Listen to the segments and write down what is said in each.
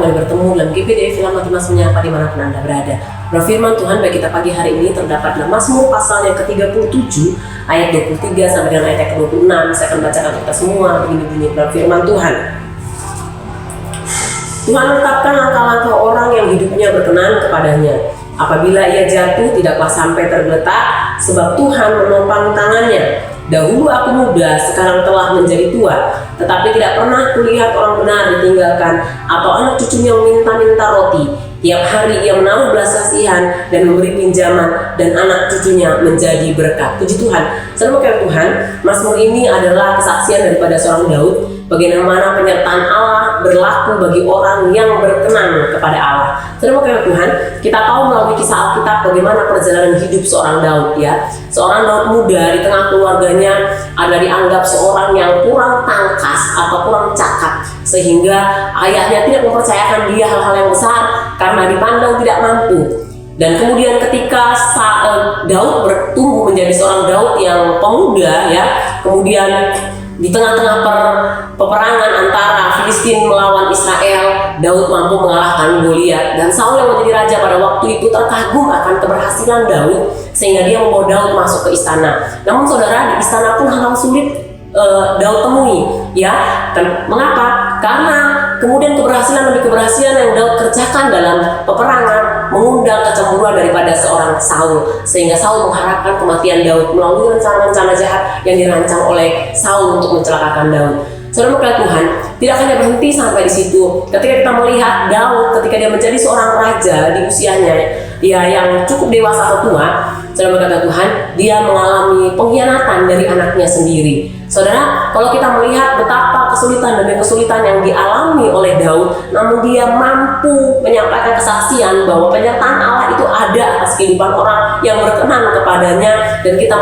kembali bertemu dalam GPDI Film Mati Mas Menyapa dimanapun Anda berada. Firman Tuhan bagi kita pagi hari ini terdapat dalam Mazmur pasal yang ke-37 ayat 23 sampai dengan ayat ke-26. Saya akan bacakan kita semua begini bunyi firman Tuhan. Tuhan letakkan langkah-langkah orang yang hidupnya berkenan kepadanya. Apabila ia jatuh, tidaklah sampai tergeletak, sebab Tuhan menopang tangannya. Dahulu aku muda, sekarang telah menjadi tua, tetapi tidak pernah kulihat orang benar ditinggalkan, atau anak cucunya meminta-minta roti. Tiap hari ia menaruh belas kasihan dan memberi pinjaman, dan anak cucunya menjadi berkat. Puji Tuhan. Saudara Tuhan, Mazmur ini adalah kesaksian daripada seorang Daud, bagaimana penyertaan Allah berlaku bagi orang yang berkenan kepada Allah. Saudara Tuhan, kita tahu melalui kisah Alkitab bagaimana perjalanan hidup seorang Daud, ya. Seorang Daud muda di tengah keluarganya ada dianggap seorang yang kurang tangkas atau kurang cakap, sehingga ayahnya tidak mempercayakan dia hal-hal yang besar karena dipandang tidak mampu. Dan kemudian ketika Daud bertumbuh menjadi seorang Daud yang pemuda, ya, kemudian di tengah-tengah peperangan antara Filistin melawan Israel, Daud mampu mengalahkan Goliat, dan Saul yang menjadi raja pada waktu itu terkagum akan keberhasilan Daud sehingga dia membawa Daud masuk ke istana. Namun saudara, di istana pun hal-hal sulit Daud temui, ya. Dan mengapa? Karena kemudian keberhasilan demi keberhasilan yang Daud kerjakan dalam peperangan mengundang kecemburuan daripada seorang Saul, sehingga Saul mengharapkan kematian Daud melalui rencana-rencana jahat yang dirancang oleh Saul untuk mencelakakan Daud. Saudara Tuhan, tidak hanya berhenti sampai di situ. Ketika kita melihat Daud, ketika dia menjadi seorang raja di usianya, dia yang cukup dewasa atau tua, saudara Tuhan, dia mengalami pengkhianatan dari anaknya sendiri. Saudara, kalau kita melihat betapa kesulitan demi kesulitan yang dialami oleh Daud, namun dia mampu menyampaikan kesaksian bahwa penyertaan Allah itu ada atas kehidupan orang yang berkenan kepadanya, dan kita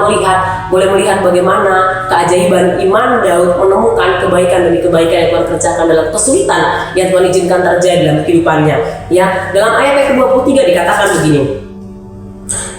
boleh melihat bagaimana keajaiban iman Daud menemukan kebaikan demi kebaikan yang Tuhan kerjakan dalam kesulitan yang Tuhan izinkan terjadi dalam kehidupannya. Ya, dalam ayat ke-23 dikatakan begini.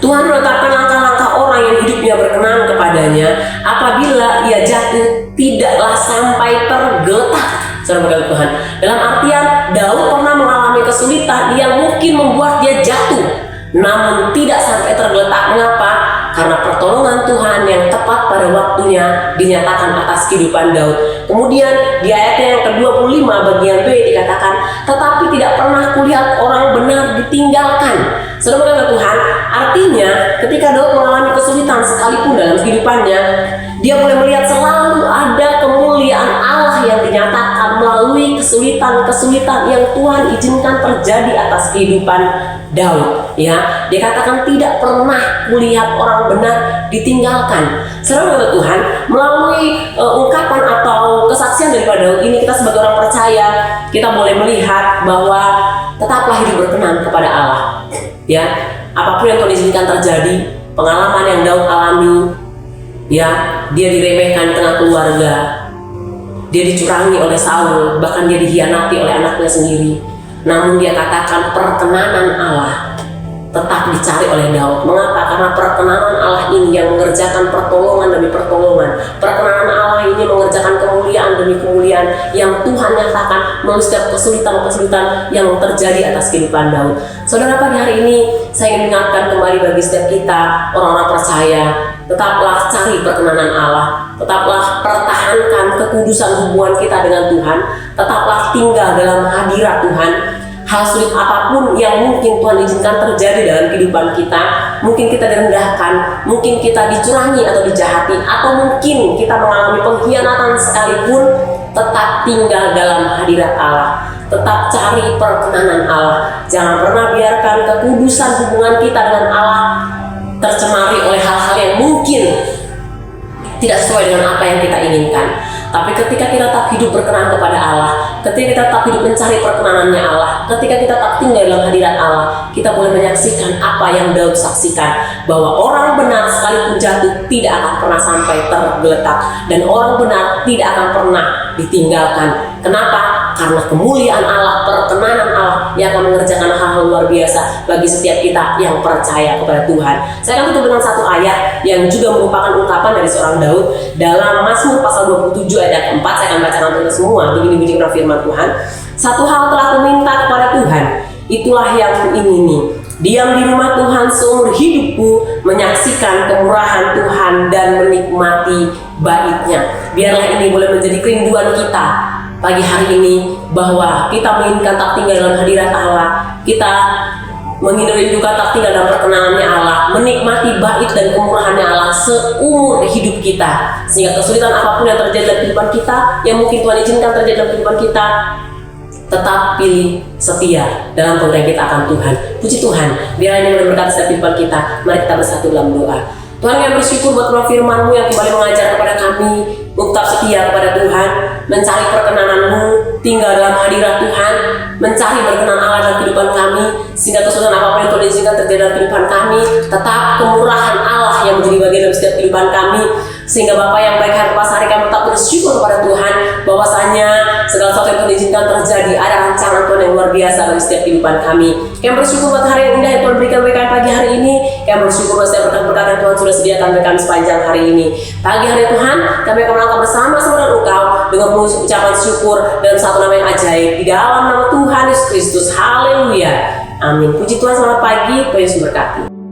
Tuhan meletakkan langkah-langkah orang yang hidupnya berkenan kepadanya. Apabila ia jatuh, tidaklah sampai tergeletak. Saudara Tuhan, dalam artian Daud pernah mengalami kesulitan yang mungkin membuat dia jatuh, namun tidak sampai tergeletak. Mengapa? Karena pertolongan Tuhan yang tepat pada waktunya dinyatakan atas kehidupan Daud. Kemudian di ayatnya yang ke-25 bagian B dikatakan, tetapi tidak pernah kulihat orang benar ditinggalkan. Saudara Tuhan, artinya ketika Daud mengalami kesulitan sekalipun dalam kehidupannya, dia boleh melihat selalu ada kemuliaan Allah yang dinyatakan melalui kesulitan-kesulitan yang Tuhan izinkan terjadi atas kehidupan Daud. Ya, dia katakan tidak pernah kulihat orang benar ditinggalkan. Saudara Tuhan, melalui ungkapan atau kesaksian daripada Daud ini, kita sebagai orang percaya, kita boleh melihat bahwa tetaplah hidup berkenan kepada Allah. Ya, apapun yang Tuhan izinkan terjadi, pengalaman yang Daud alami, ya, dia diremehkan di tengah keluarga, dia dicurangi oleh Saul, bahkan dia dikhianati oleh anaknya sendiri. Namun dia katakan perkenanan Allah tetap dicari oleh Daud. Mengapa? Karena perkenanan Allah ini yang mengerjakan pertolongan demi pertolongan. Perkenanan Allah ini mengerjakan kemuliaan demi kemuliaan yang Tuhan nyatakan melalui setiap kesulitan-kesulitan yang terjadi atas kehidupan Daud. Saudara, pada hari ini saya ingin mengingatkan kembali bagi setiap kita, orang-orang percaya, tetaplah cari perkenanan Allah, tetaplah pertahankan kekudusan hubungan kita dengan Tuhan, tetaplah tinggal dalam hadirat Tuhan. Hal sulit apapun yang mungkin Tuhan izinkan terjadi dalam kehidupan kita, mungkin kita direndahkan, mungkin kita dicurangi atau dijahati, atau mungkin kita mengalami pengkhianatan sekalipun, tetap tinggal dalam hadirat Allah, tetap cari perkenanan Allah. Jangan pernah biarkan kekudusan hubungan kita dengan Allah tercemari oleh hal-hal yang mungkin tidak sesuai dengan apa yang kita inginkan. Tapi ketika kita tetap hidup berkenan kepada Allah, ketika kita tetap hidup mencari perkenanannya Allah, ketika kita tetap tinggal dalam hadirat Allah, kita boleh menyaksikan apa yang Daud saksikan, bahwa orang benar sekalipun jatuh tidak akan pernah sampai tergeletak, dan orang benar tidak akan pernah ditinggalkan. Kenapa? Karena kemuliaan Allah, perkenanan Allah yang akan mengerjakan hal-hal luar biasa bagi setiap kita yang percaya kepada Tuhan. Saya akan tutup dengan satu ayat yang juga merupakan ungkapan dari seorang Daud dalam Mazmur pasal 27 ayat 4. Saya akan bacakan untuk semua. Begini bunyi firman Tuhan. Satu hal telah kuminta kepada Tuhan, itulah yang kuingini, diam di rumah Tuhan seumur hidupku, menyaksikan kemurahan Tuhan dan menikmati bait-Nya. Biarlah ini boleh menjadi kerinduan kita pagi hari ini, bahwa kita menginginkan tak tinggal dalam hadirat Allah, kita merindukan tak tinggal dalam perkenanannya Allah, menikmati bait dan kemurahannya Allah seumur hidup kita, sehingga kesulitan apapun yang terjadi dalam kehidupan kita, yang mungkin Tuhan izinkan terjadi dalam kehidupan kita, tetap pilih setia dalam pengertian kita akan Tuhan. Puji Tuhan, biarlah ini memberkati setiap kehidupan kita. Mari kita bersatu dalam doa. Tuhan, kami bersyukur buat firman-Mu yang kembali mengajar kepada kami untuk tetap setia kepada Tuhan, mencari perkenanan-Mu, tinggal dalam hadirat Tuhan, mencari berkenan Allah dalam kehidupan kami, sehingga kesulitan apapun yang Tuhan izinkan terjadi dalam kehidupan kami, tetap kemurahan Allah yang menjadi bagian dalam setiap kehidupan kami. Sehingga Bapa yang baik hati pas hari kami tetap bersyukur kepada Tuhan, bahwasanya segala sesuatu yang Tuhan izinkan terjadi, ada rancangan Tuhan yang luar biasa dalam setiap kehidupan kami. Kami bersyukur buat hari yang indah yang Tuhan berikan bagi kami pagi hari ini. Kami bersyukur buat setiap berkat-berkat yang Tuhan sudah sediakan bagi kami sepanjang hari ini. Pagi hari Tuhan, kami akan melangkah bersama-sama dengan Engkau dengan ucapan syukur dalam satu nama yang ajaib, di dalam nama Tuhan Yesus Kristus. Haleluya. Amin. Puji Tuhan, selamat pagi. Tuhan Yesus berkati.